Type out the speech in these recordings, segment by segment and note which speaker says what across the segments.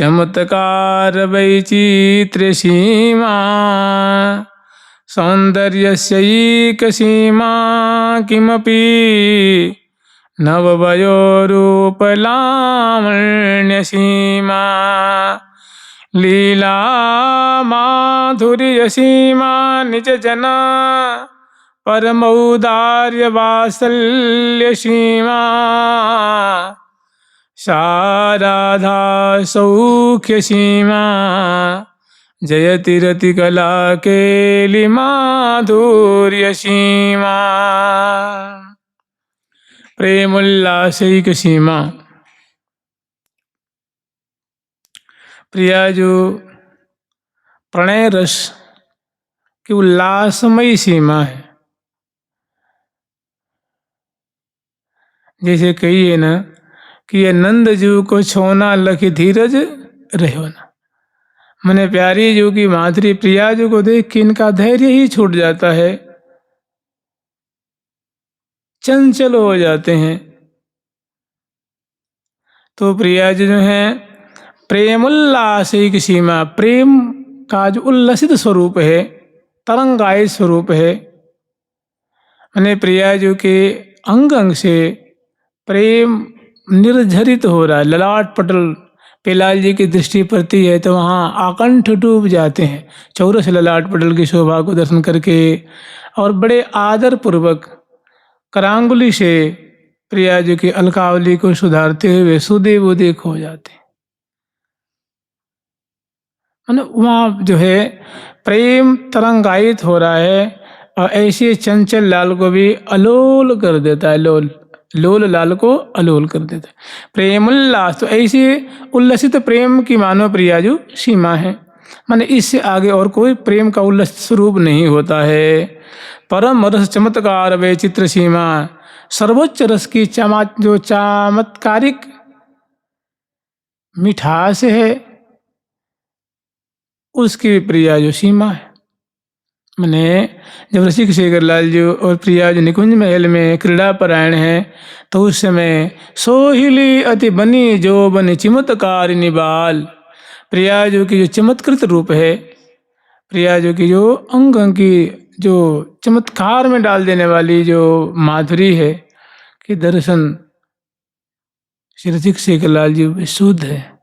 Speaker 1: चमत्कार वैचित्र्य सीमा सौन्दर्यस्यैकसीमा किमपि नववयोरूपलावण्यसीमा लीला माधुर्यसीमा निजजना परमौदार्यवात्सल्यसीमा शाराधा सौख्यसीमा जयति रतिकला केली माधुर्यसीमा। प्रेमोल्लासैक सीमा, प्रिया जो प्रणय रस की उल्लासमयी सीमा है। जैसे कहिए ना कि ये नंद जू को छोना लखी धीरज रहो ना, मैंने प्यारी जू की माधुरी प्रिया जू को देख के इनका धैर्य ही छूट जाता है, चंचल हो जाते हैं। तो प्रिया जी जो है प्रेम उल्लासिक सीमा, प्रेम का जो उल्लसित स्वरूप है, तरंगायित स्वरूप है, मैंने प्रिया जी के अंग अंग से प्रेम निर्झरित हो रहा है। ललाट पटल पे लाल जी की दृष्टि पड़ती है तो वहाँ आकंठ डूब जाते हैं चौरस ललाट पटल की शोभा को दर्शन करके, और बड़े आदर पूर्वक करांगुली से प्रिया जी की अलकावली को सुधारते हुए सुदेव उदिक हो जाते हैं। वहाँ जो है प्रेम तरंगायित हो रहा है और ऐसे चंचल लाल को भी अलोल कर देता है, लोल लाल को अलोल कर देता है। प्रेम उल्लास, तो ऐसे उल्लसित प्रेम की मानो प्रियाजू सीमा है, माने इससे आगे और कोई प्रेम का उल्लसित स्वरूप नहीं होता है। परम रस चमत्कार वे चित्र सीमा, सर्वोच्च रस की जो चमत्कारिक मिठास है उसकी प्रिया जो सीमा है। मैंने जब रसिक शेखर लाल जी और प्रिया जो निकुंज महल में क्रीड़ा परायण है तो उस समय सोहिली अति बनी जो बनी चिमत्कारिणी बाल, प्रिया जो की जो चमत्कृत रूप है, प्रिया जो की जो अंग अंग की जो चमत्कार में डाल देने वाली जो माधुरी है कि दर्शन श्री रसिक शेखर लाल जी शुद्ध है,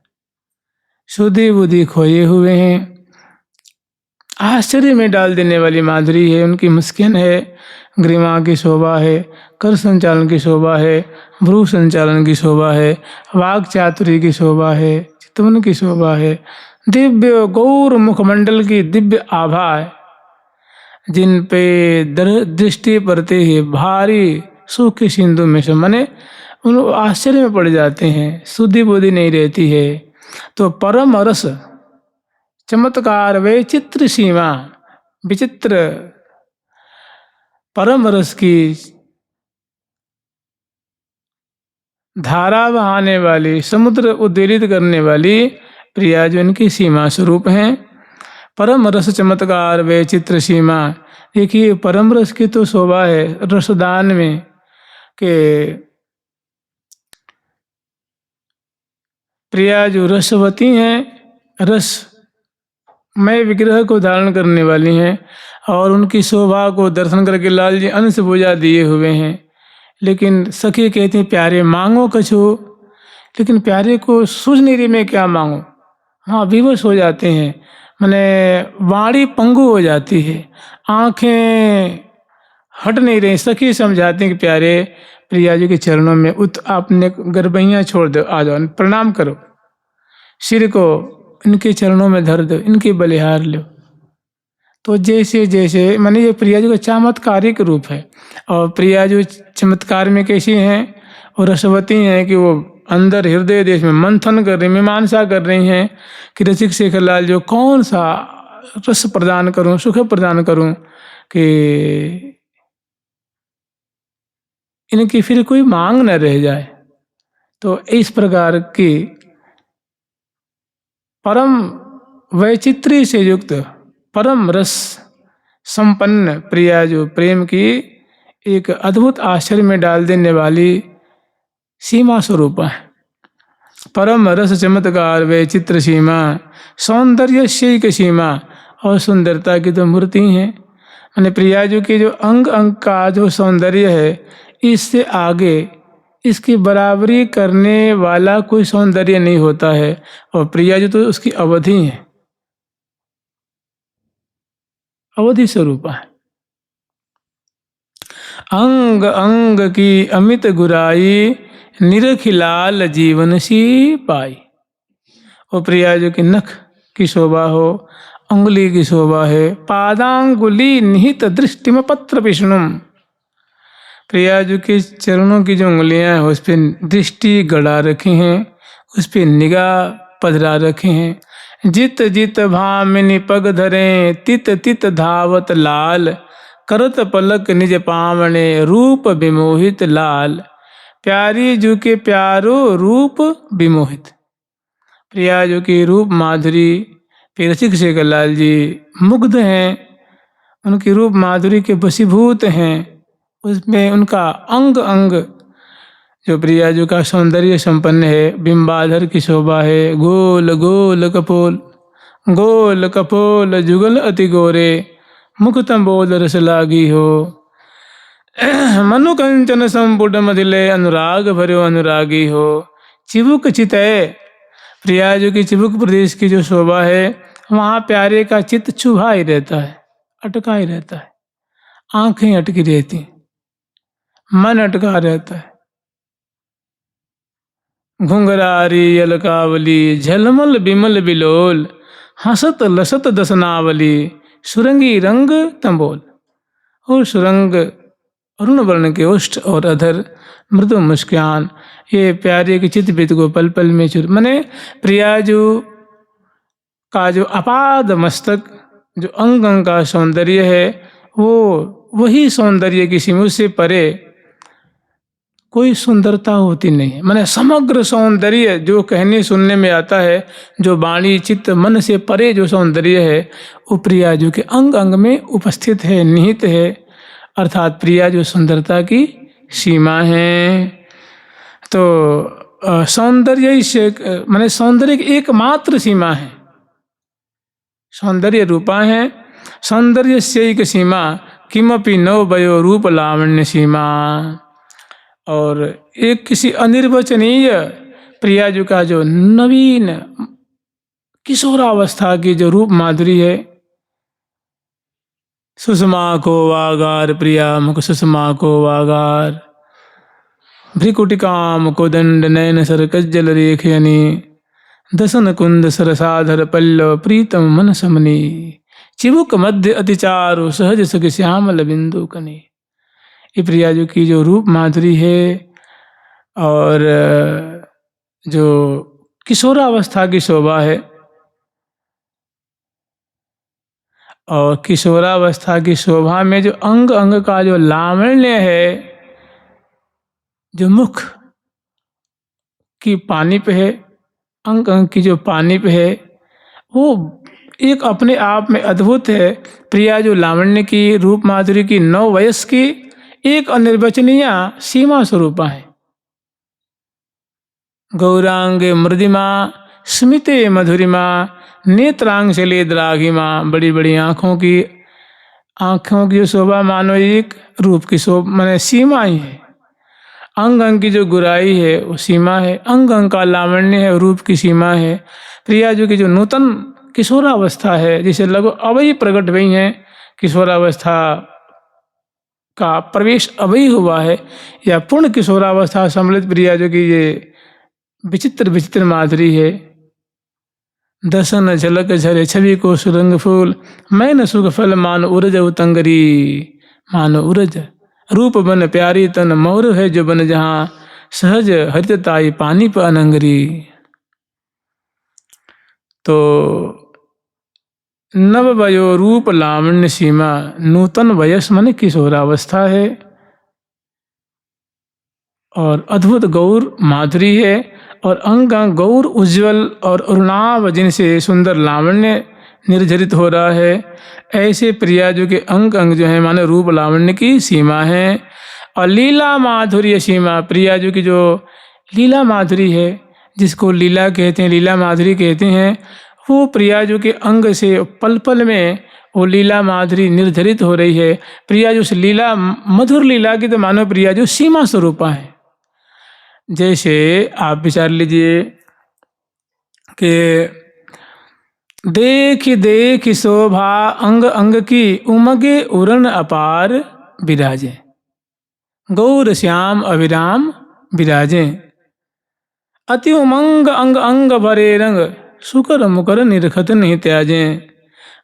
Speaker 1: शुद्धि बुद्धि खोए हुए हैं, आश्चर्य में डाल देने वाली माधुरी है। उनकी मुस्किन है, ग्रीवा की शोभा है, कर संचालन की शोभा है, भ्रू संचालन की शोभा है, वाग चातुरी की शोभा है, चितवन की शोभा है, दिव्य गौर मुखमंडल की दिव्य आभा है, जिन पे दृष्टि पड़ते ही भारी सुख के सिंधु में से मने उन आश्चर्य में पड़ जाते हैं, शुद्धि बुद्धि नहीं रहती है। तो परम रस चमत्कार वे चित्र सीमा, विचित्र परम रस की धारा बहाने वाली, समुद्र उद्वेलित करने वाली प्रिया जो इनकी सीमा स्वरूप हैं। परम रस चमत्कार वे चित्र सीमा, देखिए परम रस की तो शोभा है रसदान में कि प्रिया जो रसवती हैं, रस मैं विग्रह को धारण करने वाली हैं और उनकी शोभा को दर्शन करके लाल जी अंश बुझा दिए हुए हैं। लेकिन सखी कहती प्यारे मांगो कछु, लेकिन प्यारे को सूझ नहीं रही मैं क्या मांगूं। हाँ, विवश हो जाते हैं, मैंने वाणी पंगु हो जाती है, आंखें हट नहीं रही। सखी समझाते हैं कि प्यारे प्रिया जी के चरणों में आपने गर्भैया छोड़ दो, आ जाओ, प्रणाम करो, सिर को इनके चरणों में धर दो, इनके बलिहार लो। तो जैसे जैसे माने ये प्रिया जी का चमत्कारिक रूप है। और प्रिया जी चमत्कार में कैसी हैं, और रसवती हैं कि वो अंदर हृदय देश में मंथन कर रही, मीमांसा कर रही हैं कि रसिक शेखर लाल जो कौन सा रस प्रदान करूं, सुख प्रदान करूं कि इनकी फिर कोई मांग न रह जाए। तो इस प्रकार की परम वैचित्री से युक्त परम रस संपन्न प्रिया जो प्रेम की एक अद्भुत आश्चर्य में डाल देने वाली सीमा स्वरूप है। परम रस चमत्कार वे चित्र सीमा, सौंदर्य शैक सीमा, और सुंदरता की तो मूर्ति हैं। मैंने प्रियाजू के जो अंग अंग का जो सौंदर्य है, इससे आगे इसकी बराबरी करने वाला कोई सौंदर्य नहीं होता है। और प्रियाजू तो उसकी अवधि है, अवधि स्वरूपा है। अंग अंग की अमित गुराई, निरखिलाल जीवन सी पाई। और प्रियाजू की नख की शोभा हो, अंगुली की शोभा है, पादांगुली निहित दृष्टिम पत्र विष्णुम। प्रियाजू के चरणों की जो उंगलियां हैं उस पर दृष्टि गड़ा रखी हैं, उस पर निगाह पधरा रखे हैं। जित जित भामिनी पग धरे, तित तित धावत लाल, करत पलक निज पावने, रूप विमोहित लाल। प्यारी जू के प्यारो रूप विमोहित। प्रियाजू की रूप माधुरी पे रसिक शेखर लाल जी मुग्ध हैं, उनकी रूप माधुरी के वशीभूत हैं। उसमें उनका अंग अंग जो प्रियाजू का सौंदर्य संपन्न है, बिंबाधर की शोभा है। गोल गोल कपोल, गोल कपोल जुगल अति गोरे, मुख तंबोल रस लागी हो। मनु कंचन संपुट मदिले, अनुराग भर्यो अनुरागी हो। चिबुक चितय, प्रियाजू की चिबुक प्रदेश की जो शोभा है, वहाँ प्यारे का चित्त चुभा ही रहता है, अटका ही रहता है। आंखें अटकी रहती, मन अटका रहता है। घुंघरारी अलकावली, झलमल बिमल बिलोल, हंसत लसत दसनावली, सुरंगी रंग तंबोल। और सुरंग अरुण वर्ण के ओष्ठ और अधर, मृदु मुस्कान, ये प्यारे के चित्त को पल पल में चुर। मने प्रियाजू का जो अपाद मस्तक, जो अंग अंग का सौंदर्य है, वो वही सौंदर्य की सीमा से परे कोई सुंदरता होती नहीं है। मैंने समग्र सौंदर्य जो कहने सुनने में आता है, जो वाणी चित्त मन से परे जो सौंदर्य है, वो प्रियाजू के अंग अंग में उपस्थित है, निहित है। अर्थात प्रियाजू सुंदरता की सीमा है। तो सौंदर्य मैंने सौंदर्य की एकमात्र सीमा है, सौंदर्य रूपा है। सौंदर्य से एक सीमा, किमपि नव वयो रूप लावण्य सीमा। और एक किसी अनिर्वचनीय प्रियाजू का जो नवीन किशोरावस्था की जो रूप माधुरी है। सुषमा को वागार प्रिया मुख सुषमा को वागार, भ्रिकुटिकाम को दंड नयन सर कज्जल रेखयनी, दसन कुंद सरसाधर पल्लव प्रीतम मन समनी, चिबुक मध्य अतिचारु सहज सख श्यामल बिंदु कनी। ये प्रियाजू की जो रूप माधुरी है और जो किशोरावस्था की शोभा है, और किशोरावस्था की शोभा में जो अंग अंग का जो लावण्य है, जो मुख की पानी पे है, अंग अंग की जो पानी पे है, वो एक अपने आप में अद्भुत है। प्रियाजू लावण्य की रूप माधुरी की 9 वयस की एक अनिर्वचनीय सीमा स्वरूपा है। गौरांगे मृदिमा स्मिते मधुरिमा, नेत्रांगशले द्राघिमा। बड़ी बड़ी आँखों की जो शोभा मानो एक रूप की शोभा माने सीमा ही है। अंग अंग की जो गुराई है वो सीमा है, अंग अंग का लावण्य है, रूप की सीमा है। प्रियाजू की जो नूतन किशोरावस्था है, जिसे लगभग अवई प्रकट हुई हैं, किशोरावस्था का प्रवेश अवई हुआ है, या पूर्ण किशोरावस्था सम्मिलित प्रियाजू की ये विचित्र विचित्र माधुरी है। दसन झलक झरे छवि को सुरंग फूल, मैं न सुख फल मान उरज उतंगरी। मानो उरज रूप बन प्यारी तन, मोर है जो बन जहाँ, सहज हरितताई पानी पर अनंगरी। तो नव वयो रूप लावण्य सीमा, नूतन वयस मन किशोरावस्था है, और अद्भुत गौर माधुरी है, और अंग अंग गौर उज्ज्वल और अरुणाभ जिनसे सुंदर लावण्य निर्झरित हो रहा है। ऐसे प्रियाजू के अंग अंग जो है माने रूप लावण्य की सीमा है। और लीला माधुर्य सीमा, प्रियाजू की जो लीला माधुरी है, जिसको लीला कहते हैं, लीला माधुरी कहते हैं, वो प्रियाजू के अंग से पल पल में वो लीला माधुरी निर्धारित हो रही है। प्रियाजू से लीला, मधुर लीला की तो मानो प्रियाजू सीमा स्वरूपा है। जैसे आप विचार लीजिए कि देख देख शोभा अंग अंग की उमगे उरण अपार विराजे, गौर श्याम अभिराम विराजे, अति उमंग अंग अंग भरे रंग, सुकर मुकर निरखत नहीं त्याजे,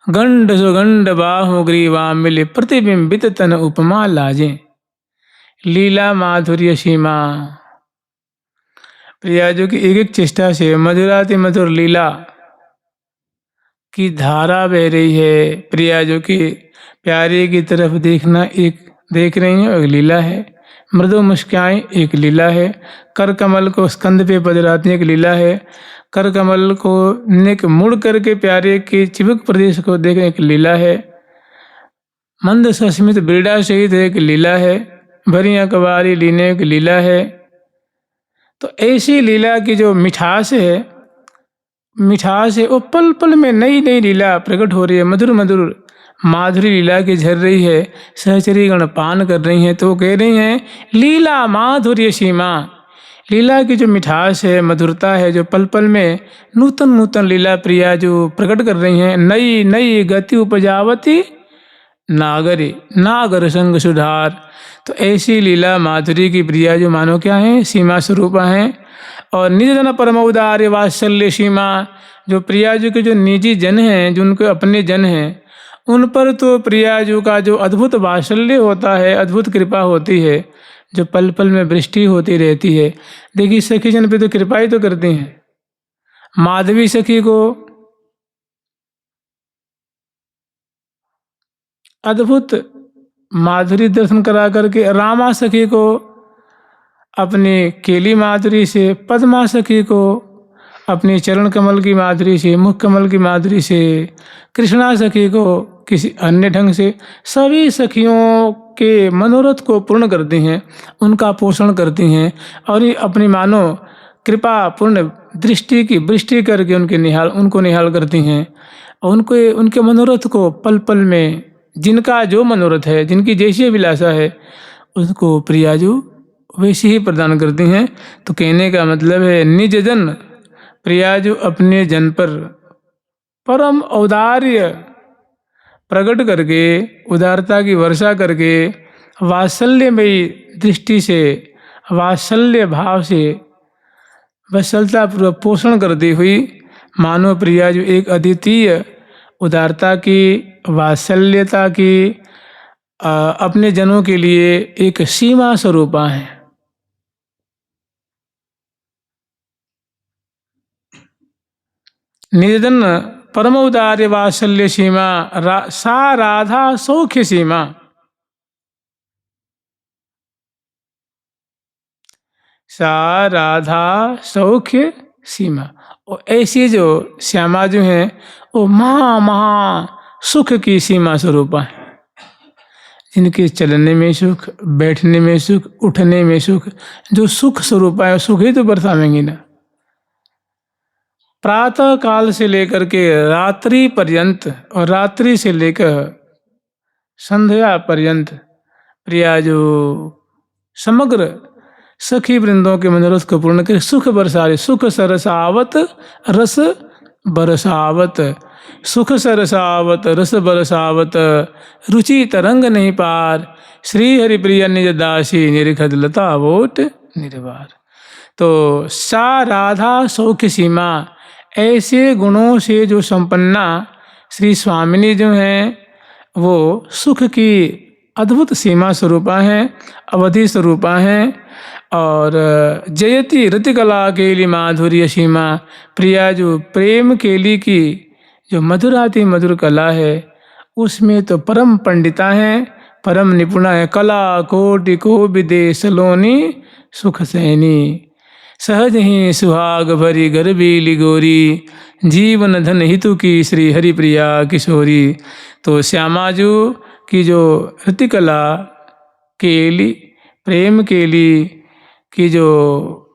Speaker 1: गंड सुगंड बाहु ग्रीवा मिले प्रतिबिंबित तन उपमा लाजे। लीला माधुर्य सीमा, प्रियाजू की एक एक चेष्टा से मधुराति मधुर लीला की धारा बह रही है। प्रियाजू की प्यारे की तरफ देखना एक देख रही है, एक लीला है। मृदु मुस्काएं एक लीला है। कर कमल को स्कंद पे पधराती एक लीला है। कर कमल को नेक मुड़ करके प्यारे के चिबुक प्रदेश को देखने एक लीला है। मंद सस्मित बिरड़ा सहित एक लीला है। भरी अकबारी लीने एक लीला है। तो ऐसी लीला की जो मिठास है, मिठास है, वो पल पल में नई नई लीला प्रकट हो रही है। मधुर मधुर माधुरी लीला की झर रही है। सहचरी गण पान कर रही हैं, तो वो कह रही हैं लीला माधुर्य सीमा। लीला की जो मिठास है, मधुरता है, जो पल पल में नूतन नूतन लीला प्रिया जो प्रकट कर रही हैं। नई नई गति उपजावती नागरी, नागर संग सुधार। तो ऐसी लीला माधुरी की प्रिया जो मानो क्या है, सीमा स्वरूपा हैं। और निज जन परम उदार्य वात्सल्य सीमा, जो प्रियाजू के जो निजी जन हैं, जो उनके अपने जन हैं, उन पर तो प्रियाजू का जो अद्भुत वात्सल्य होता है, अद्भुत कृपा होती है, जो पल पल में वृष्टि होती रहती है। देखिए सखी जन पे तो कृपा ही तो करती हैं। माधवी सखी को अद्भुत माधुरी दर्शन करा करके रामा सखी को अपनी केली माधुरी से, पद्मा सखी को अपनी चरण कमल की माधुरी से, मुख कमल की माधुरी से, कृष्णा सखी को किसी अन्य ढंग से, सभी सखियों के मनोरथ को पूर्ण करती हैं, उनका पोषण करती हैं। और ये अपनी मानो कृपा पूर्ण दृष्टि की वृष्टि करके उनको निहाल करती हैं। और उनके मनोरथ को पल पल में, जिनका जो मनोरथ है, जिनकी जैसी अभिलाषा है, उसको प्रियाजू वैसे ही प्रदान करती हैं। तो कहने का मतलब है निज जन प्रियाजू अपने जन पर परम औदार्य प्रकट करके, उदारता की वर्षा करके, वात्सल्यमयी दृष्टि से, वात्सल्य भाव से वत्सलता पूर्वक पोषण करती हुई मानो प्रियाजू एक अद्वितीय उदारता की, वात्सल्यता की अपने जनों के लिए एक सीमा स्वरूपा है। निजन परम उदार्य वात्सल्य सीमा, सा राधा सौख्य सीमा। सा राधा सौख्य सीमा। और ऐसी जो श्यामा जो हैं, वो महा सुख की सीमा स्वरूपा है। जिनके चलने में सुख, बैठने में सुख, उठने में सुख, जो सुख स्वरूपा है, सुख ही तो बरसावेंगी ना। प्रातः काल से लेकर के रात्रि पर्यंत और रात्रि से लेकर संध्या पर्यंत प्रिया जो समग्र सखी वृंदों के मनोरथ को पूर्ण कर सुख बरसावे। सुख सरसावत रस बरसावत, सुख सरसावत रस बरसावत, रुचि तरंग नहीं पार, श्री हरि प्रिय निज दासी निरखत लता वोट निर्वार। तो सा राधा सौख्य सीमा, ऐसे गुणों से जो संपन्ना श्री स्वामिनी जो हैं, वो सुख की अद्भुत सीमा स्वरूपा हैं, अवधि स्वरूपा हैं। और जयति रतिकला केली माधुर्य सीमा, प्रिया जो प्रेम केली की जो मधुराति मधुर कला है, उसमें तो परम पंडिता हैं, परम निपुणा है। कला कोटि को विदे सलोनी सुख सैनी, सहज ही सुहाग भरी गर्भीली गोरी, जीवन धन हितु की श्री हरिप्रिया किशोरी। तो श्यामाजू की जो रतिकला केली, प्रेम केली की जो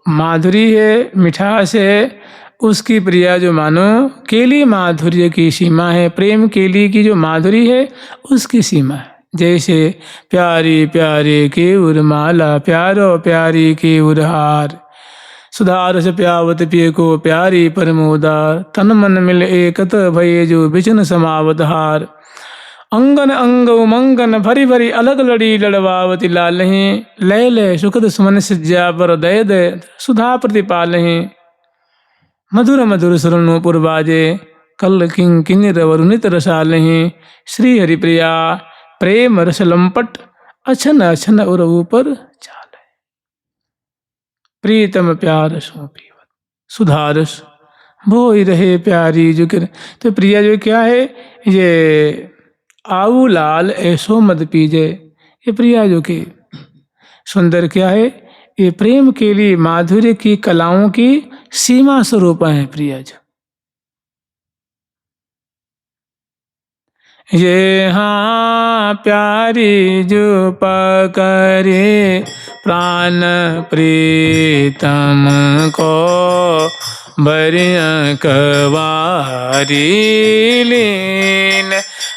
Speaker 1: माधुरी है, मिठास है, उसकी प्रिया जो मानो केली माधुर्य की सीमा है, प्रेम केली की जो माधुरी है उसकी सीमा है। जैसे प्यारी प्यारे के उर्माला, प्यारो प्यारी के उरहार, सुधार से प्यावत पिय को प्यारी परमोदा, तन मन मिल एकत भये जो बिचन समावत हार। अंगन अंग उमंगन भरी भरी अलग लड़ी लड़वावती लालहि, लय लय सुखद सुमन सिज्जा पर दय दय सुधा प्रतिपालहि। मधुर मधुर सुरनो पुरबाजे, कल किंग किन्नर वरुणित रसालहि। श्री हरिप्रिया प्रेम रस लंपट, अछन अछन उर ऊपर चाल। प्रीतम प्यार सो पीवत सुधारस, भोई रहे प्यारी जो कर। तो प्रिया जो क्या है, ये आऊ लाल ऐसो मद पीजे, ये प्रिया जो कि सुंदर क्या है, ये प्रेम के लिए माधुर्य की कलाओं की सीमा स्वरूप है प्रिया जो। ये हाँ प्यारी जो पकड़े प्राण प्रीतम को, बरिया कवारी लीन।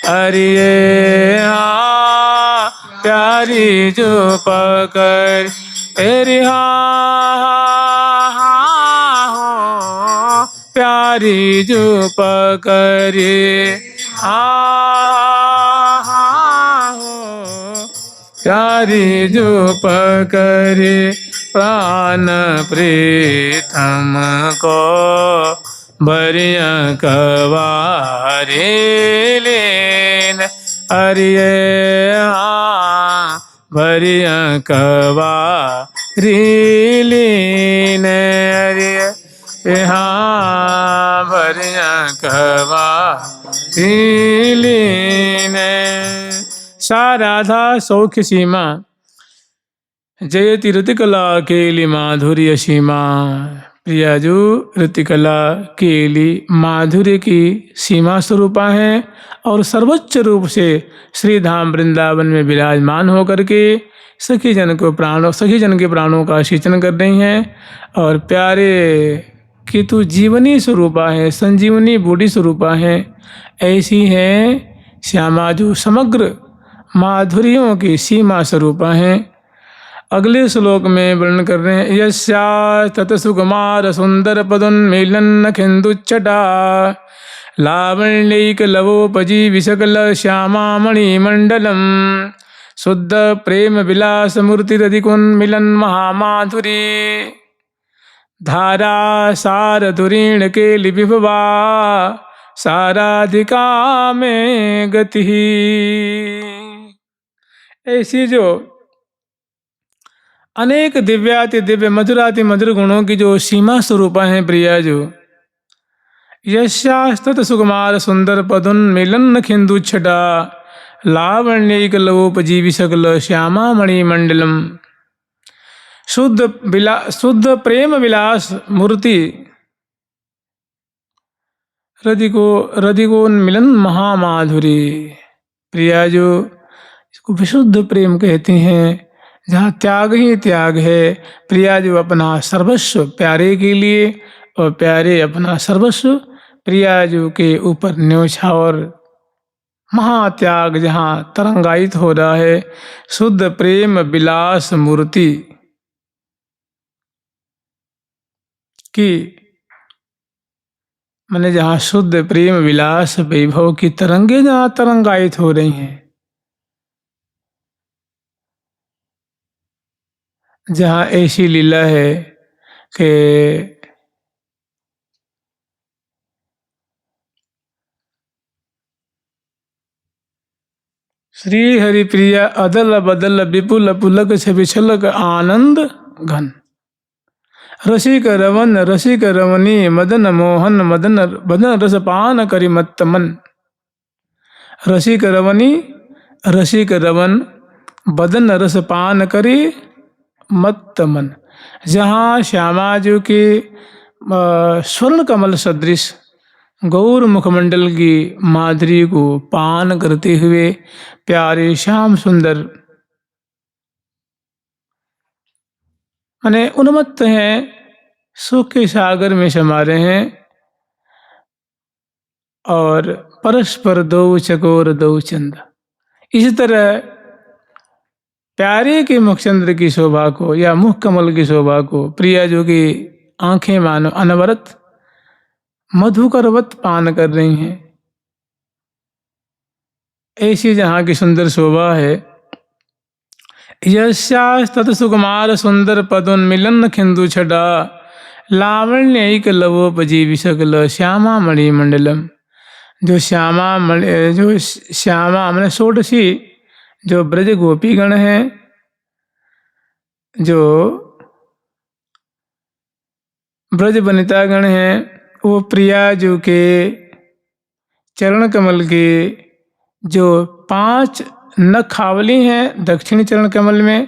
Speaker 1: अरे हाँ प्यारी जो पकड़, अरे हाँ हो प्यारी जो पकड़े, प्यारी जो पकड़े प्राण प्रीतम को, बरिया कवारे लेन। अरे हाँ बरिया कवारी लेन। अरे हाँ बरिया कवारी लेन। सा राधा सौख्य सीमा, जयति ऋतिकला केली माधुर्य सीमा। प्रियाजू ऋतिकला केली माधुर्य की सीमा स्वरूपा हैं और सर्वोच्च रूप से श्री धाम वृंदावन में विराजमान होकर के सखी जन के प्राणों का सिंचन कर रही हैं। और प्यारे कि तू जीवनी स्वरूपा है, संजीवनी बूढ़ी स्वरूपा है, ऐसी हैं श्यामा जो समग्र माधुर्यों की सीमा स्वरूपा हैं। अगले श्लोक में वर्णन कर रहे हैं, यस्या तत सुकुमार सुंदर पदोन्मीलन खिंदुच्चटा, लावण्यैक लवोपजी विशकल श्यामा मणिमंडलम, शुद्ध प्रेम विलास मूर्तिरधिकोन्मिलन महामाधुरी, धारा सारधुरीण के लिपिभवा साराधिका में गति। ऐसी जो अनेक दिव्याति दिव्य मधुराति मधुर गुणों की जो सीमा स्वरूपा हैं प्रिया जो, यशास्तत सुकुमार सुंदर पदोन्मीलन खिंदुच्छटा, लावण्यैक लवोपजीवि सकल श्यामा मणिमंडलम, शुद्ध प्रेम विलास मूर्ति रधिकोन्मिलन महामाधुरी। प्रिया जो इसको विशुद्ध प्रेम कहते हैं, जहाँ त्याग ही त्याग है। प्रिया जो अपना सर्वस्व प्यारे के लिए और प्यारे अपना सर्वस्व प्रिया जो के ऊपर न्योछावर महात्याग जहाँ तरंगायित हो रहा है। शुद्ध प्रेम विलास मूर्ति की मैंने जहाँ शुद्ध प्रेम विलास वैभव की तरंगे जहाँ तरंगायित हो रही हैं, जहाँ ऐसी लीला है कि श्री हरिप्रिया अदल बदल विपुल पुलक छबिछलक आनंद घन, रसिक रमणी मदन मोहन मदन मदन रसपान करि मत्त मन। रसिक रमन बदन रसपान करि मत्त मन। जहाँ श्यामा जी के स्वर्ण कमल सदृश गौर मुखमंडल की माधुरी को पान करते हुए प्यारे श्याम सुंदर माने उन्मत्त हैं, सुख के सागर में समा रहे हैं और परस्पर दो चकोर दो चंदा। इसी तरह प्यारे के मुखचंद्र की शोभा को या मुख कमल की शोभा को प्रिया जो की आंखें मानो अनवरत मधुकरवत पान कर रही हैं। ऐसी जहाँ की सुंदर शोभा है। यस्यास्तत सुकुमार सुंदर पदोन्मिलन खिंदु छटा लावण्यैक लवोपजीवि सकल श्यामा मणि मंडलम। जो श्यामा मैंने षोडशी जो ब्रज गोपीगण हैं, जो ब्रज वनितागण हैं, वो प्रिया जो के चरण कमल के जो 5 नखावली हैं दक्षिणी चरण कमल में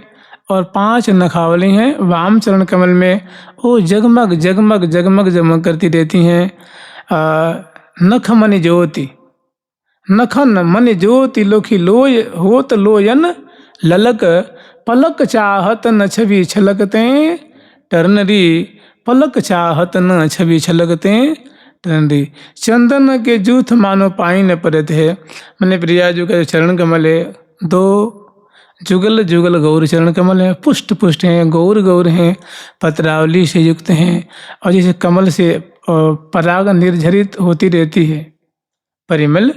Speaker 1: और 5 नखावली हैं वाम चरण कमल में, वो जगमग जगमग जगमग जगमग करती रहती हैं। नख मनि ज्योति नखन मनि ज्योति लोखी लोय होत लोयन ललक पलक चाहत न छवि छलकते टरनरी पलक चाहत न छवि छलकते टरनरी। चंदन के जूथ मानो पाई न परत है। मैंने प्रिया जो का चरण कमल है 2 जुगल जुगल गौर चरण कमल है, पुष्ट पुष्ट हैं, गौर गौर हैं, पत्रावली से युक्त हैं और जैसे कमल से पराग निर्झरित होती रहती है परिमल,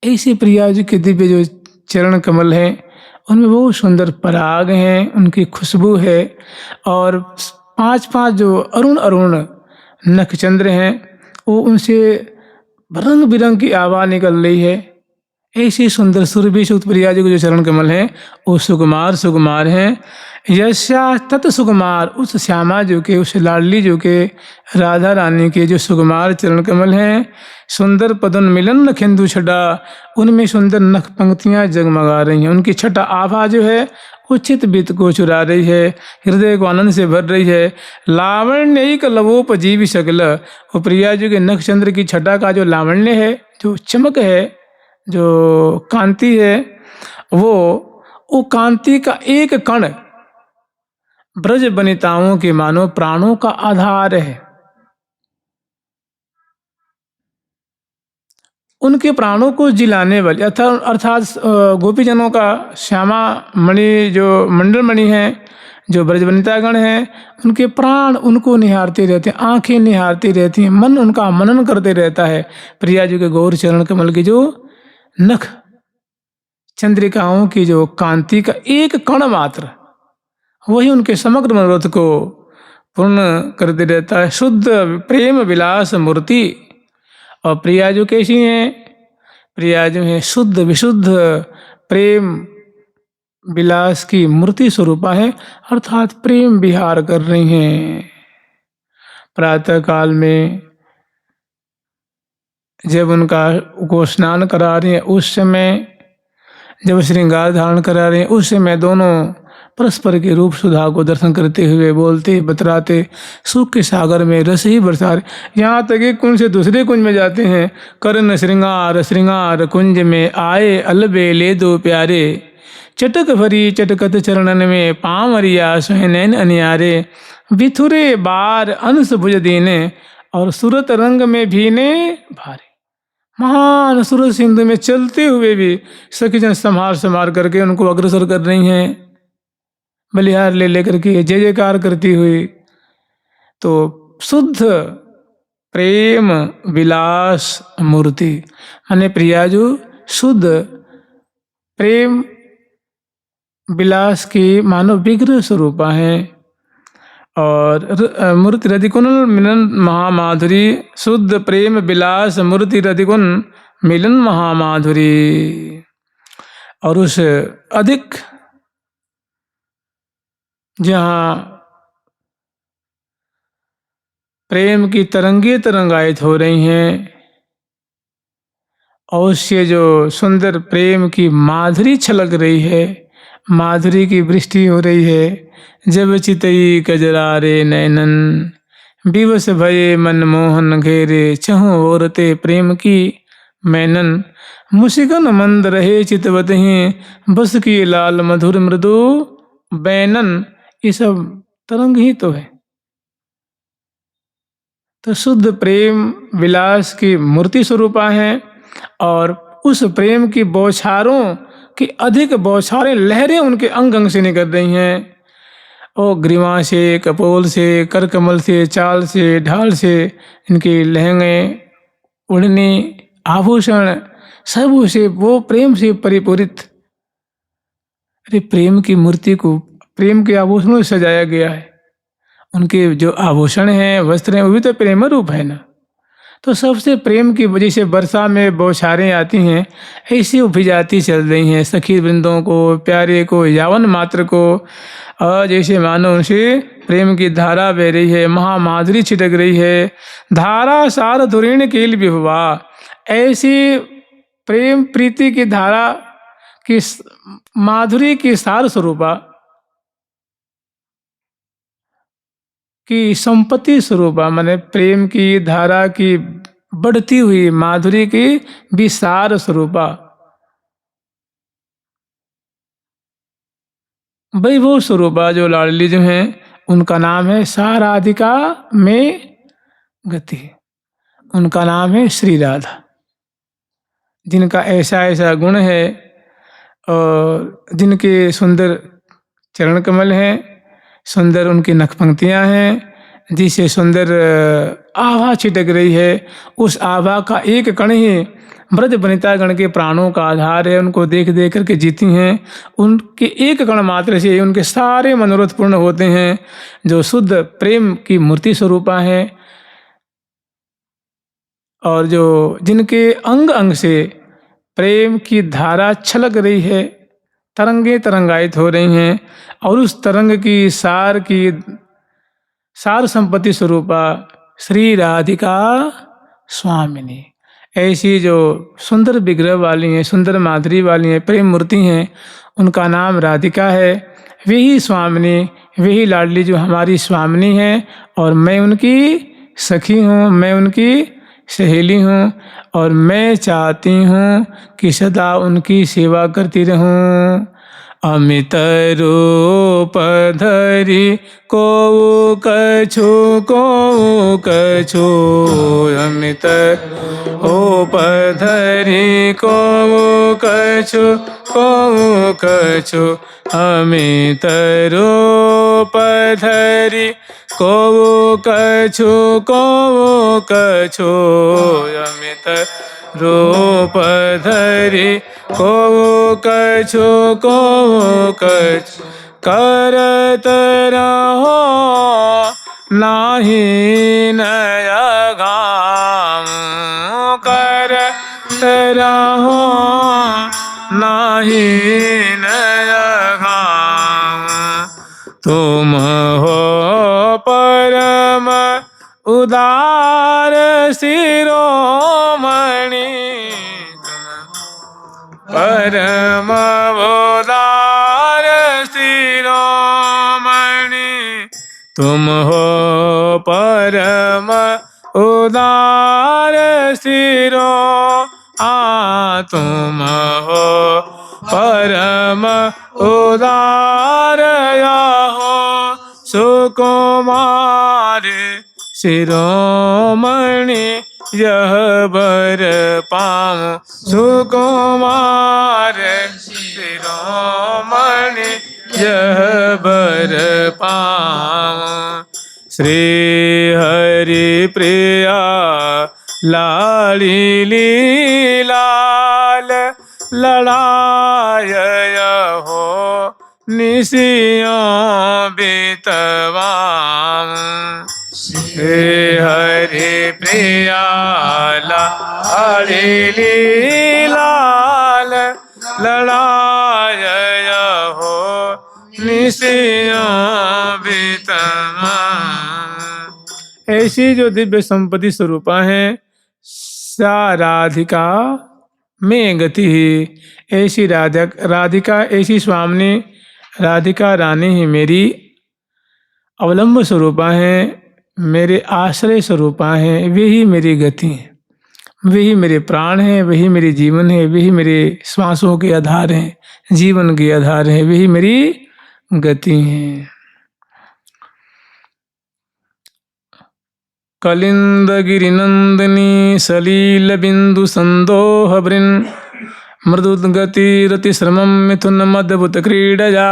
Speaker 1: ऐसे प्रिया जी के दिव्य जो चरण कमल हैं उनमें बहुत सुंदर पराग हैं, उनकी खुशबू है और 5 जो अरुण अरुण नखचंद्र हैं वो उनसे रंग बिरंग की आवाज़ निकल रही है। ऐसी सुंदर सुरभि सुत प्रिया जी के जो चरण कमल हैं वो सुकुमार सुकुमार हैं। यस्या तत् सुकुमार उस श्यामा जो के उस लाडली जो के राधा रानी के जो सुकुमार चरण कमल हैं, सुंदर पदन मिलन खिंदु छटा उनमें सुंदर नख पंक्तियां जगमगा रही हैं। उनकी छटा आभा जो है वो चित बित को चुरा रही है, हृदय को आनंद से भर रही है। लावण्यिक लवोपजीवि सकल, वो प्रिया जी के नखचंद्र की छटा का जो लावण्य है, जो चमक है, जो कांति है, वो कांति का एक कण ब्रज वनिताओं के मानो प्राणों का आधार है। उनके प्राणों को जिलाने वाली अर्थात गोपीजनों का श्यामा मणि जो मंडल मणि हैं, जो ब्रज वनितागण हैं, उनके प्राण उनको निहारते रहते हैं, आंखें निहारती रहती हैं, मन उनका मनन करते रहता है। प्रिया जी के गौर चरण कमल की जो नख चंद्रिकाओं की जो कांति का एक कण मात्र वही उनके समग्र मनोरथ को पूर्ण करते रहता है। शुद्ध प्रेम विलास मूर्ति। और प्रिया जो कैसी हैं? प्रिया जो है शुद्ध विशुद्ध प्रेम विलास की मूर्ति स्वरूपा है, अर्थात प्रेम विहार कर रही हैं। प्रातः काल में जब उनका को स्नान करा रही हैं, उस समय जब श्रृंगार धारण करा रहे हैं, उस समय दोनों परस्पर के रूप सुधा को दर्शन करते हुए बोलते बतराते सुख के सागर में रस ही बरसा रहे। यहाँ तक एक कुंज से दूसरे कुंज में जाते हैं। कर्ण श्रृंगार श्रृंगार कुंज में आए अलबे ले दो प्यारे, चटक भरी चटकत चरणन में पामरिया सुहनैन अनियारे, बिथुरे बार अंश भुज दीने और सूरत रंग में भीने भारे। महान सूरत सिंधु में चलते हुए भी सखीजन संभार संभार करके उनको अग्रसर कर रही हैं, बलिहार ले लेकर के जय जयकार करती हुई। तो शुद्ध प्रेम विलास मूर्ति माने प्रियाजू शुद्ध प्रेम विलास की मानव विग्रह स्वरूपा है। और मूर्ति रतिकुन मिलन महामाधुरी, शुद्ध प्रेम विलास मूर्ति रतिकुन मिलन महामाधुरी। और उस अधिक जहाँ प्रेम की तरंगे तरंगायित हो रही हैं और उससे जो सुंदर प्रेम की माधुरी छलक रही है, माधुरी की वृष्टि हो रही है। जब चितई कजरारे नैनन विवश भये मनमोहन घेरे, चहु ओरते प्रेम की मैनन, मुसिकन मंद रहे चितवत ही बस की लाल मधुर मृदु बैनन। ये सब तरंग ही तो है। तो शुद्ध प्रेम विलास की मूर्ति स्वरूपा हैं और उस प्रेम की बौछारों की अधिक बौछारें लहरें उनके अंग अंग से निकल रही हैं। और ग्रीवा से, कपोल से, करकमल से, चाल से, ढाल से इनके लहंगे, ओढ़ने, आभूषण सब से वो प्रेम से परिपूरित। अरे प्रेम की मूर्ति को प्रेम के आभूषणों से सजाया गया है। उनके जो आभूषण हैं, वस्त्र हैं, वो भी तो प्रेम रूप है ना। तो सबसे प्रेम की वजह से वर्षा में बौछारें आती हैं, ऐसी उपजाती चल रही हैं सखी वृंदों को, प्यारे को, यावन मात्र को। और जैसे मानो उनसे प्रेम की धारा बह रही है, महामाधुरी छिटक रही है। धारा सार धुरीण कील विभवा, ऐसी प्रेम प्रीति की धारा की माधुरी की सार स्वरूपा की संपत्ति स्वरूपा, माने प्रेम की धारा की बढ़ती हुई माधुरी की विसार स्वरूपा, वैभव स्वरूपा जो लाडली जो हैं उनका नाम है साराधिका में गति। उनका नाम है श्री राधा, जिनका ऐसा ऐसा गुण है और जिनके सुंदर चरण कमल हैं, सुंदर उनकी नखपंक्तियाँ हैं, जिसे सुंदर आभा छिटक रही है। उस आभा का एक कण ही ब्रज वनिता गण के प्राणों का आधार है। उनको देख देख करके जीती हैं। उनके एक कण मात्र से उनके सारे मनोरथ पूर्ण होते हैं, जो शुद्ध प्रेम की मूर्ति स्वरूपा है। और जो जिनके अंग अंग से प्रेम की धारा छलक रही है, तरंगे तरंगायित हो रही हैं, और उस तरंग की सार संपत्ति स्वरूपा श्री राधिका स्वामिनी। ऐसी जो सुंदर विग्रह वाली हैं, सुंदर माधुरी वाली हैं, प्रेम मूर्ति हैं, उनका नाम राधिका है। वही स्वामिनी, वही लाडली जो हमारी स्वामिनी है, और मैं उनकी सखी हूँ, मैं उनकी सहेली हूँ, और मैं चाहती हूँ कि सदा उनकी सेवा करती रहूँ। अमित रूप धरी को कछु अमित रूप धरी को कछु अमित रूप धरी को कछु अमित रूप धरी को कछु करत रहो नाही नया गाम, करत रहो नाही नया गाम। तुम हो परम उदार शिरोमणि, परम उदार शिरोमणि। तुम हो परम उदार शिरो, तुम हो परम उदार हो सुकुमार शिरोमणि। यह बर पाऊं सुकुमार शिरोमणि, यह बर पाऊं। श्री हरि प्रिया लाडली लाल लड़ाय हो निशियों बितवाऊं। श्री हरि प्रिया लाडली लाल लड़ाय हो निशियों बितवाऊं। ऐसी जो दिव्य संपत्ति स्वरूपा है, सा राधिका में गति ही। ऐसी राधिका, ऐसी स्वामिनी राधिका रानी ही मेरी अवलंब स्वरूपा हैं, मेरे आश्रय स्वरूपा हैं। वही मेरी गति है, वही मेरे प्राण हैं, वही मेरे जीवन है, वही मेरे श्वासों के आधार हैं, जीवन के आधार हैं, वही मेरी गति हैं। कलिंद गिरिनंदिनी सलील बिंदु संदोह वृन मृदुगति रतिश्रमं मिथुन मदभुत क्रीडया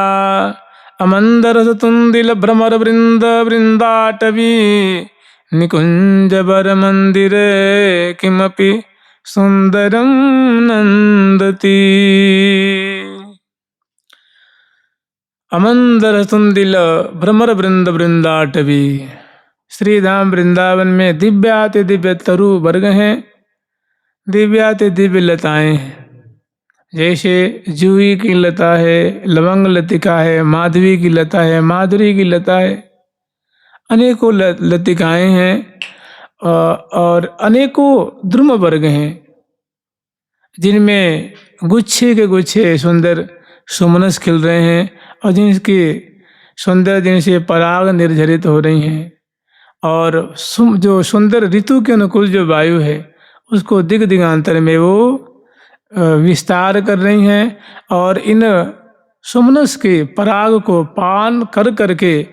Speaker 1: अमंदरस तुंदिल भ्रमर वृंद वृंदाटवी निकुंज बर मंदिरे किमपि सुंदरम नंदती। अमंदर तुंदिल भ्रमर वृंद वृंदाटवी, श्री धाम वृंदावन में दिव्याति दिव्य तरु वर्ग हैं, दिव्याति दिव्य लताएं हैं। जैसे जूही की लता है, लवंग लतिका है, माधवी की लता है, माधुरी की लता है, अनेकों लतिकाएं हैं और अनेकों द्रुम वर्ग हैं जिनमें गुच्छे के गुच्छे सुंदर सुमनस खिल रहे हैं और जिनके सुंदर जिनसे पराग निर्झरित हो रही हैं और जो सुंदर ऋतु के अनुकूल जो वायु है उसको दिग दिगांतर में वो विस्तार कर रही हैं और इन सुमनस के पराग को पान कर करके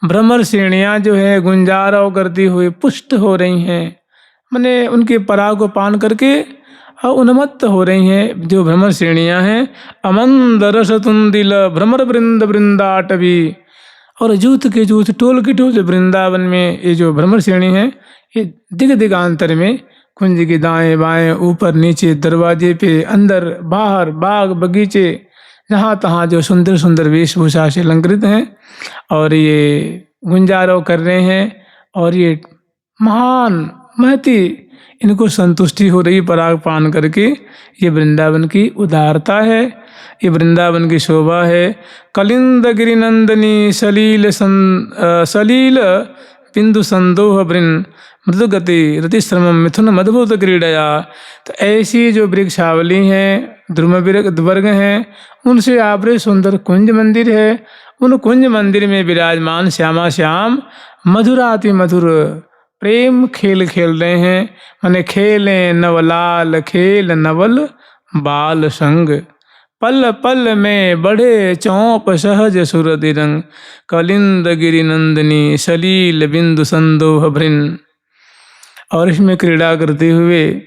Speaker 1: भ्रमर श्रेणियाँ जो है गुंजारव करती हुई पुष्ट हो रही हैं, माने उनके पराग को पान करके उन्मत्त हो रही हैं जो भ्रमर श्रेणियाँ हैं। अमंदर सतुंदिल भ्रमर वृंद वृंदाटवी, और जूथ के जूथ टोल के टोल वृंदावन में ये जो भ्रमर श्रेणी है ये दिग दिगांतर में कुंज के दाएं बाएं ऊपर नीचे दरवाजे पे अंदर बाहर बाग बगीचे जहाँ तहाँ जो सुंदर सुंदर वेशभूषा से अलंकृत हैं और ये गुंजारों कर रहे हैं और ये महान महती इनको संतुष्टि हो रही पराग पान करके। ये वृंदावन की उदारता है, ये वृंदावन की शोभा है। कलिंद गिरिनंदिनी सलील बिंदु संदोह वृन मृदुगति रतिश्रमं मिथुन मधुभूत क्रीडया, तो ऐसी जो वृक्षावली हैं ध्रुम वर्ग हैं उनसे आवृत सुंदर कुंज मंदिर है। उन कुंज मंदिर में विराजमान श्यामा श्याम मधुराति मधुर प्रेम खेल खेल रहे हैं, माने खेले नवलाल खेल नवल बाल संग, पल पल में बढ़े चौप सहज सुरति रंग, कलिंद गिरिनंदिनी सलील बिंदु संदोह भृन। और इसमें क्रीड़ा करते हुए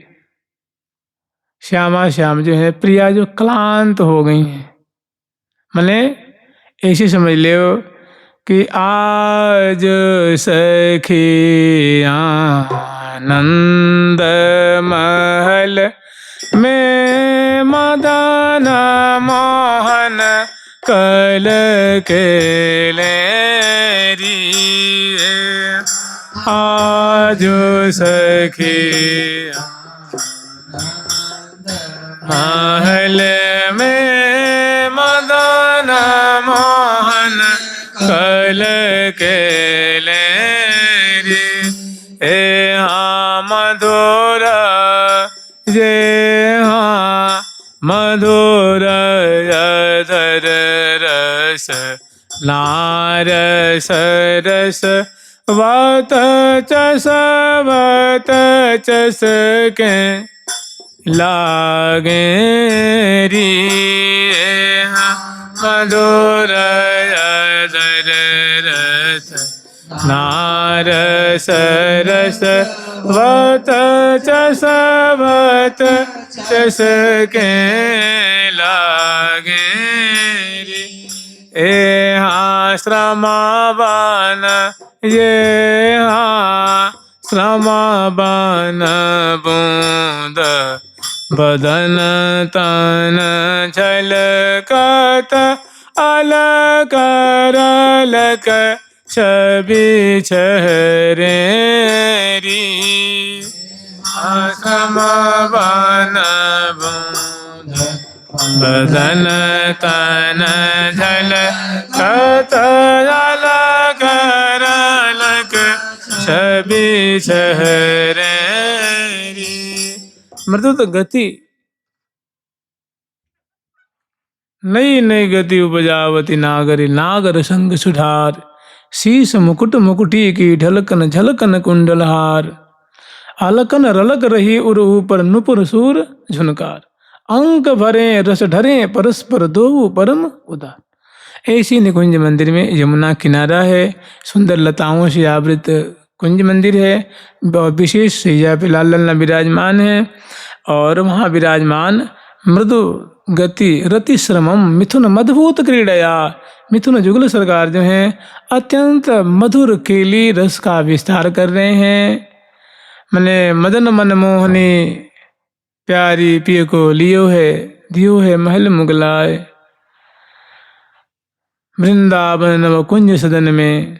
Speaker 1: श्यामा श्याम जो है प्रिया जो क्लांत हो गई हैं, माने ऐसे समझ लो कि आज सखी आनंद महल में मदन मोहन कल के लेरी, आज सखी महल में मदन मोहन कल के लेरी, ए हाँ मधुर जे हाँ मधुर अधर रस नारस रस वत चस के लागे री, मधुर अधर रस नारस रस वत चस के लागे री, ए हाँ श्रमावन ये हाँ श्रमावन बूंद बदन तन झलकत अलक रलक छवि छहरे री, श्रमावन बूंद बदन तन झलकत अलक रलक छवि छहरे री। मृदुत गति नई नई गति उपजावती नागरी, नागर संग सुधार, शीश मुकुट मुकुटी की ढलकन झलकन कुंडलहार, अलकन रलक रही उर ऊपर नुपुर सूर झुनकार, अंक भरे रस ढरे परस्पर दो परम उदार। ऐसी निकुंज मंदिर में यमुना किनारा है, सुंदर लताओं से आवृत कुंज मंदिर है, विशेष सैया पे लाल लल्ला विराजमान है। और वहाँ विराजमान मृदु गति रति श्रमम मिथुन मधुभूत क्रीड़या, मिथुन जुगल सरकार जो हैं अत्यंत मधुर केली रस का विस्तार कर रहे हैं। मने मदन मन मोहनी प्यारी पिय को लियो है, दियो है महल मुगलाए, वृंदावन नव कुंज सदन में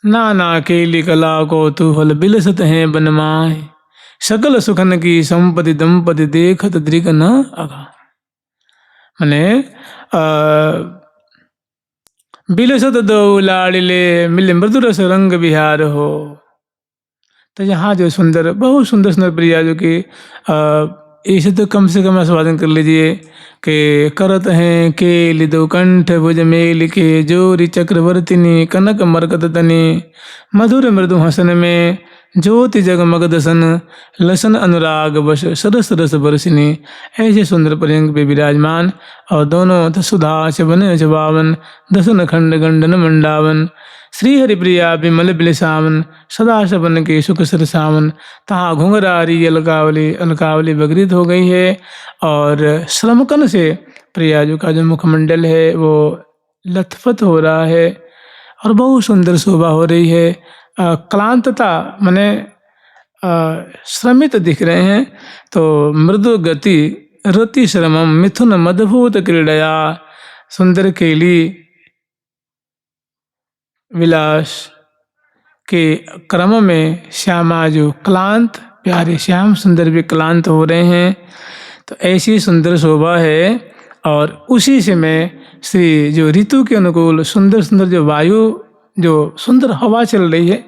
Speaker 1: नाना केली कला को तू फल बिलसत है बनमाए, सकल सुखन की संपत्ति दंपति देखत दृग न अगा। मने बिलसत दो लाड़िले मिले मृदुरस रंग विहार हो। तो यहाँ जो सुंदर बहुत सुंदर सुंदर प्रिया जो कि इसे तो कम से कम आस्वादन कर लीजिए कि करत हैं के लिदो कंठ भुज मेल के जोरी चक्रवर्तिनी कनक मरकत तनी, मधुर मृदु हसन में ज्योति जगमग दसन, लसन अनुराग वश सरस रस बरसिनी। ऐसे सुंदर पर्यंक पे विराजमान और दोनों सुधा चवन चबावन दसन खंड गंडन मंडावन, श्री हरिप्रिया विमल बिलसावन सदा शबन के सुख सर सावन। तहाँ घुंघरारी अलकावली अलकावली बगरीत हो गई है और श्रमकन से प्रियाजू का जो मुखमंडल है वो लथपथ हो रहा है और बहुत सुंदर शोभा हो रही है। क्लांतता माने श्रमित दिख रहे हैं। तो मृदु गति रति श्रमम मिथुन मधुभूत क्रीड़या, सुंदर केली विलास के क्रम में श्यामा जो क्लांत प्यारे श्याम सुंदर भी क्लांत हो रहे हैं। तो ऐसी सुंदर शोभा है। और उसी से मैं श्री जो ऋतु के अनुकूल सुंदर सुंदर जो वायु जो सुंदर हवा चल रही है,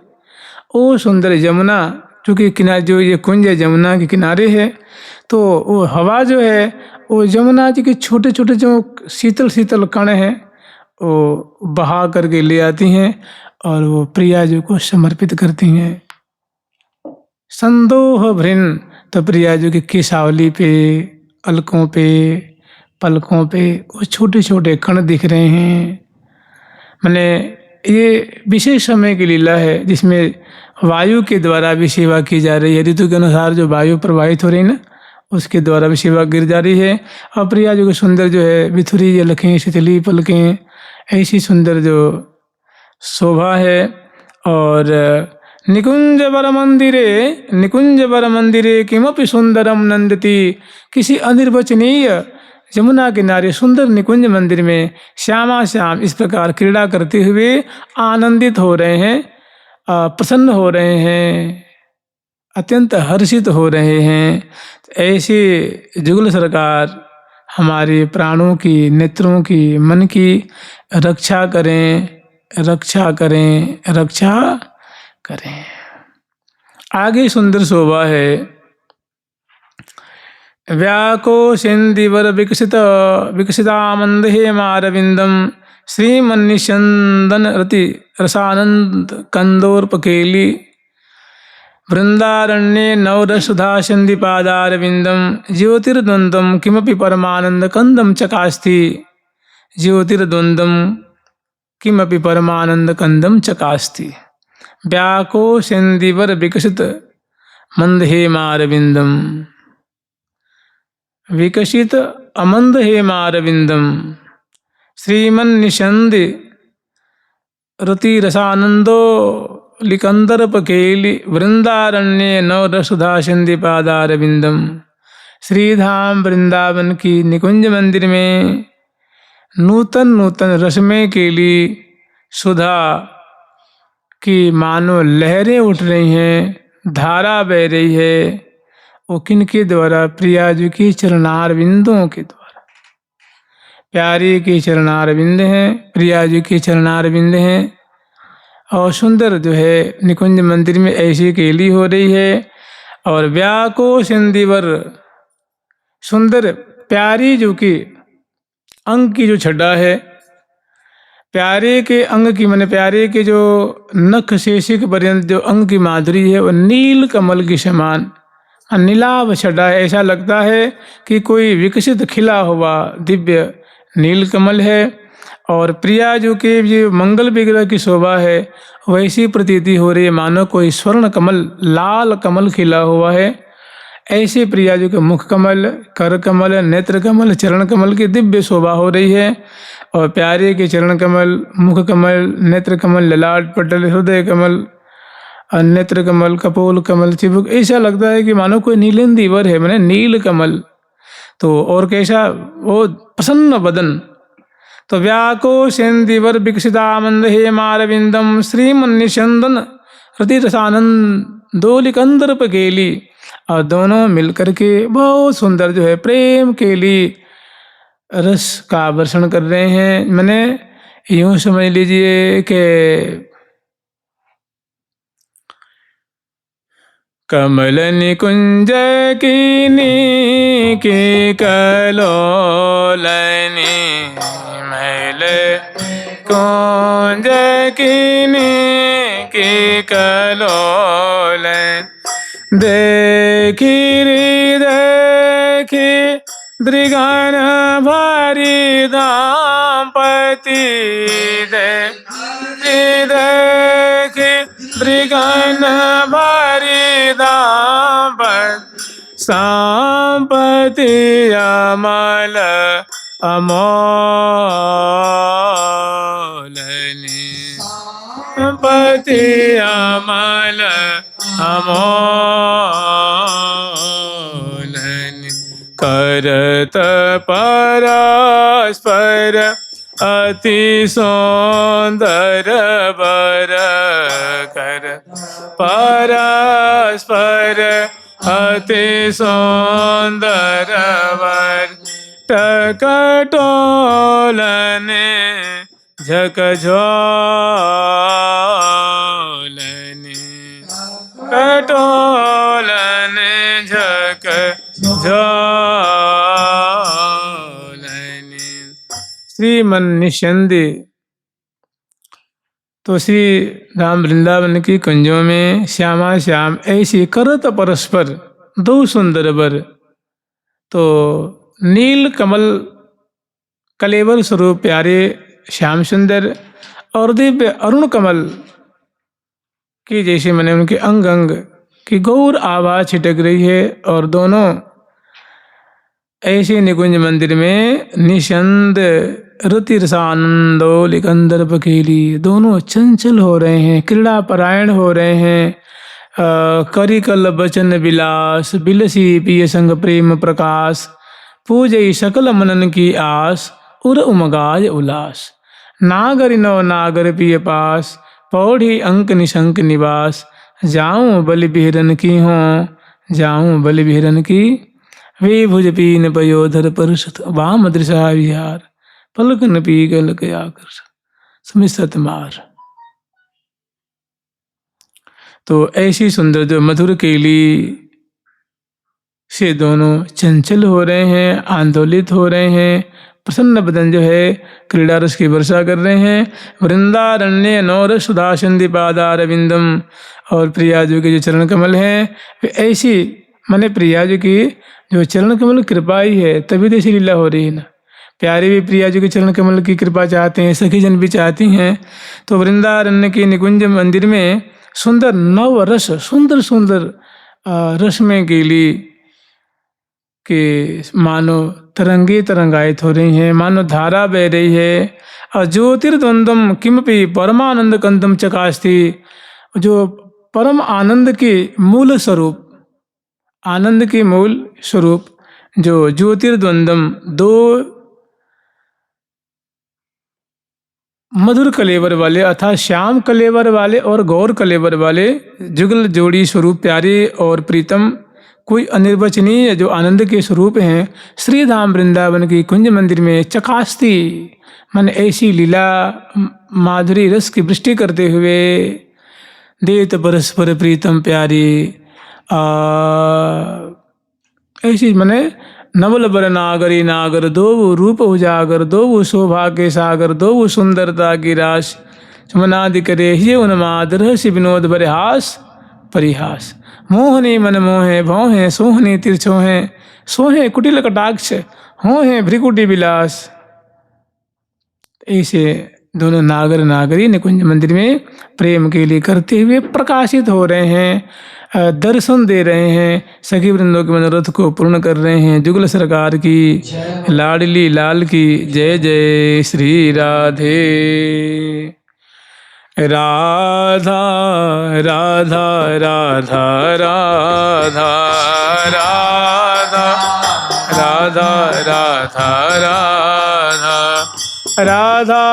Speaker 1: वो सुंदर यमुना चूँकि किनारे जो ये कुंज है यमुना के किनारे है, तो वो हवा जो है वो यमुना जी के छोटे छोटे जो शीतल शीतल कण हैं वो बहा करके ले आती हैं और वो प्रिया जी को समर्पित करती हैं। संदोह भृन, तो प्रिया जी की केसावली पे अलकों पे पलकों पे वो छोटे छोटे कण दिख रहे हैं। मैंने ये विशेष समय की लीला है जिसमें वायु के द्वारा भी सेवा की जा रही है। ऋतु के अनुसार जो वायु प्रवाहित हो रही है ना, उसके द्वारा भी सेवा गिर जा रही है। और प्रिया जो सुंदर जो है बिथुरी अलखें शीतली पलकें, ऐसी सुंदर जो शोभा है। और निकुंज बर मंदिरे किमपि सुंदरम नंदती, किसी अनिर्वचनीय यमुना किनारे सुंदर निकुंज मंदिर में श्यामा श्याम इस प्रकार क्रीड़ा करते हुए आनंदित हो रहे हैं, प्रसन्न हो रहे हैं, अत्यंत हर्षित हो रहे हैं। ऐसे जुगल सरकार हमारे प्राणों की नेत्रों की मन की रक्षा करें, रक्षा करें, रक्षा करें। आगे सुंदर शोभा है। व्याकोशेन्दिवर विकसिता मंदहेमारविंदम श्रीमन्निषंदन रति रसानंद कंदोर्पकेली, वृंदारण्ये नवरसुधा संधिपादारविंदम ज्योतिर्द्वंद्वम किमपि परमानंद कंदम चकास्ति, ज्योतिर्द्वंद्वम किमपि परमानंद कंदम चकास्ति। व्याकोशेन्दिवर विकसित मंदहेमारविंदम, विकसित अमंद हेमारविंदम श्रीमन्निषंदि रति रसानंदो लिकंदर्पकेली, वृंदारण्ये नवरसुधा संधिपादारविंदम। श्रीधाम वृंदावन की निकुंज मंदिर में नूतन नूतन रसमय केली सुधा की मानो लहरें उठ रही हैं, धारा बह रही है। वो किनके द्वारा? प्रिया जी की चरणारविंदों के द्वारा। प्यारे के चरणारविंद हैं, प्रिया जी के चरणारविंद हैं। और सुंदर जो है निकुंज मंदिर में ऐसी केली हो रही है। और व्याकोशेन्दिवर, सुंदर प्यारी जो कि अंग की जो छटा है, प्यारे के अंग की माने प्यारे के जो नख शेषिक पर्यंत जो अंग की माधुरी है वो नील कमल के समान नीलाभ छटा है। ऐसा लगता है कि कोई विकसित खिला हुआ दिव्य नील कमल है। और प्रिया जो के जो मंगल विग्रह की शोभा है वैसी प्रतीति हो रही है मानो कोई स्वर्ण कमल लाल कमल खिला हुआ है। ऐसे प्रिया जी के मुख कमल, कर कमल, नेत्र कमल, चरण कमल की दिव्य शोभा हो रही है। और प्यारे के चरण कमल, मुख कमल, नेत्र कमल, ललाट पटल, हृदय कमल, नेत्र कमल, कपोल कमल, चिबुक, ऐसा लगता है कि मानो कोई नीलेंदीवर है, मैंने नील कमल। तो और कैसा वो प्रसन्न बदन। तो व्याकोशेन्दीवर विकसितामंद हेमारविंदम श्रीमन्निचंदन हृतिरसानंदोलिकंदर्प केली। और दोनों मिलकर के बहुत सुंदर जो है प्रेम केली रस का वर्षण कर रहे हैं। मैंने यूं समझ लीजिए कि कमल निकुंज कीनी की कलोलनी मैल कुंज कीनी की कलोलन देखी देखी दृगन भारी दाम्पति देखी दृगन भारी दाम्पति संपत्ति अमल अमोलनी संपत्ति अमल अमोलनी करत परस्पर अति सुंदर बर कर परस्पर अति सुंदर बर टकटोलने झकझोलने कटोलने झकझोलने। श्रीमन निश्चंदी। तो श्री राम वृंदावन की कुंजों में श्यामा श्याम ऐसी करत परस्पर दो सुंदर बर। तो नील कमल कलेवर स्वरूप प्यारे श्याम सुंदर और दिव्य अरुण कमल की जैसे मैंने उनके अंग अंग की गौर आभा छिटक रही है। और दोनों ऐसे निकुंज मंदिर में निशंद रतिरसानंदो लिकंदर्प केली दोनों चंचल हो रहे हैं, क्रीड़ा परायण हो रहे हैं। करिकल बचन विलास बिलसी पिय संग प्रेम प्रकाश पूजई सकल मनन की आस उर उमगाज उल्लास। नागर नव नागर पिय पास पौढ़ी अंक निशंक निवास जाऊं बलि बिहरन की हों जाऊं बलि बिहरन की वे भुज पीन पयोधर परसत वाम दृशा विहार पलकन पीगल के आकर्षण समिसत मार। तो ऐसी सुंदर जो मधुर केली से दोनों चंचल हो रहे हैं, आंदोलित हो रहे हैं। प्रसन्न बदन जो है क्रीड़ा रस की वर्षा कर रहे हैं। वृंदारण्य नौर सुधा सिंधि पादारविंदम। और प्रिया जी के जो चरण कमल हैं वे ऐसी माने प्रिया जी की जो चरण कमल कृपा ही है तभी तो ऐसी लीला हो रही है ना। प्यारे भी प्रिया जी के चरण कमल की कृपा चाहते हैं, सखी जन भी चाहती हैं। तो वृंदारण्य के निकुंज मंदिर में सुंदर नव रस सुंदर सुंदर रस में केली कि मानो तरंगे तरंगायित हो रही हैं, मानो धारा बह रही है। और ज्योतिर्द्वंदम किमपि परमानंद कंदम चकास्ती। जो परम आनंद के मूल स्वरूप, आनंद के मूल स्वरूप जो ज्योतिर्द्वंदम दो मधुर कलेवर वाले अर्थात श्याम कलेवर वाले और गौर कलेवर वाले जुगल जोड़ी स्वरूप प्यारे और प्रीतम कोई अनिर्वचनीय जो आनंद के स्वरूप हैं श्री धाम वृंदावन की कुंज मंदिर में चकास्ती मन ऐसी लीला माधुरी रस की वृष्टि करते हुए देत परस्पर प्रीतम प्यारी ऐसी मने नवल बर नागरी नागर दो रूप उजागर दो शोभा के सागर दो सुंदरता की राश चमनादि करे ही उन्माद रहस्य विनोद बरे हास परिहास। मोहनी मन मोहे भौहें सोहनी
Speaker 2: ऐसे दोनों नागर नागरी निकुंज मंदिर में प्रेम के लिए करते हुए प्रकाशित हो रहे हैं, दर्शन दे रहे हैं, सखी वृंदों के मनोरथ को पूर्ण कर रहे हैं। जुगल सरकार की, लाडली लाल की जय जय श्री राधे। राधा राधा राधा राधा राधा राधा राधा राधा राधा